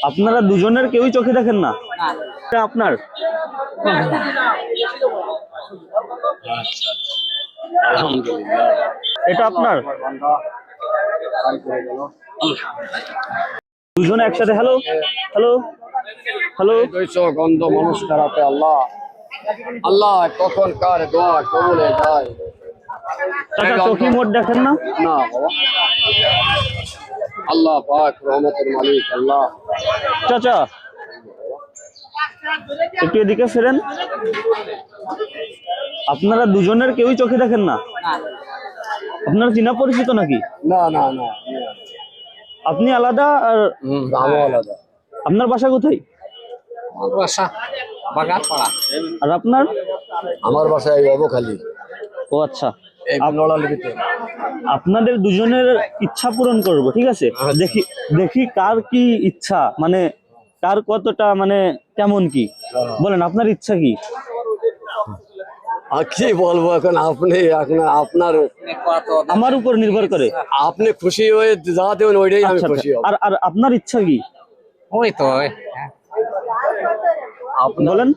আপনারা দুজনের কেউই চোখে দেখেন না? এটা আপনার? আলহামদুলিল্লাহ। এটা আপনার? দুজনে একসাথে হ্যালো হ্যালো হ্যালো। গন্ধ মানুষ খারাপে আল্লাহ আল্লাহ কখন কার দোয়া কবুলে যায় চাচা চোখে মোট দেখেন না? না বাবা। আল্লাহ পাক রহমতের মালিক আল্লাহ। চাচা একটু এদিকে ফেরেন। আপনারা দুজনের কেউই চোখে দেখেন না? আপনারা চিনা পরিচিত নাকি? না না না, আপনি আলাদা আর আমি আলাদা। আপনার বাসা কোথায়? আমার বাসা বাগানপাড়া। আর আপনার? আমার বাসা এই অবখালী। ও আচ্ছা, এই নড়ালের ভিতরে। আপনাদের দুজনের ইচ্ছা পূরণ করব, ঠিক আছে? দেখি দেখি কার কি ইচ্ছা, মানে কার কতটা, মানে কেমন কি বলেন, আপনার ইচ্ছা কি? আর কি বলবো এখন, আপনি এখন আপনার আমার উপর নির্ভর করে। আপনি খুশি হয়ে যা দেবেন ওইটাই আমি আচ্ছা, খুশি হব। আর আর আপনার ইচ্ছা কি? ওই তো বলেন।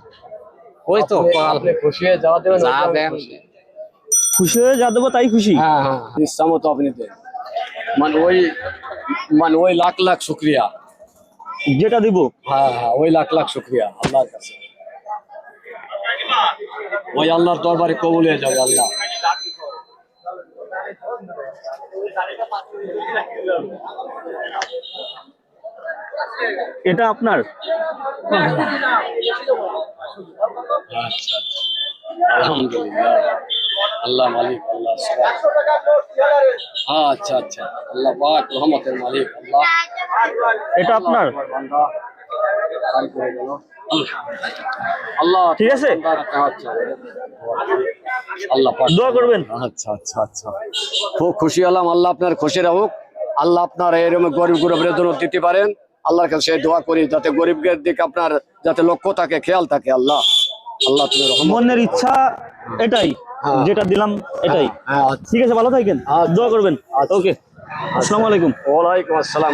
ওই তো আপনি খুশি হয়ে যা দেবেন যা ওইটাই আমি দেন। খুশি। খুশি হয়ে যা দেবো তাই খুশি। হ্যাঁ হ্যাঁ, ইচ্ছা মতো আপনি দেন। মানে ওই লাখ লাখ শুক্রিয়া। যেটা দিব। হ্যাঁ হ্যাঁ, ওই লাখ লাখ শুক্রিয়া আল্লাহর কাছে। ওই আল্লাহর দরবারে কবুল হয়ে যাবে আল্লাহ। এটা আপনার? আচ্ছা আচ্ছা, আলহামদুলিল্লাহ। আল্লাহ মালিক আল্লাহ। আচ্ছা আচ্ছা, আল্লাহ পাক রহমতের মালিক আল্লাহ। এটা আপনার? আল্লাহ ঠিক আছে, আল্লাহ পাক দোয়া করবেন। আচ্ছা আচ্ছা আচ্ছা, খুব খুশি হলাম। আল্লাহ আপনার খুশি রাখুক। আল্লাহ আপনার এরকম গরিব গরিবের জন্য দিতে পারেন। আল্লাহর কাছে দোয়া করি যাতে গরিবের দিকে আপনার যাতে লক্ষ্য থাকে, খেয়াল থাকে। আল্লাহ আল্লাহ তুমি মনের ইচ্ছা এটাই, যেটা দিলাম এটাই। হ্যাঁ, ঠিক আছে, ভালো থাকেন, দোয়া করবেন। ওকে, আসসালামু আলাইকুম। ওয়ালাইকুম আসসালাম।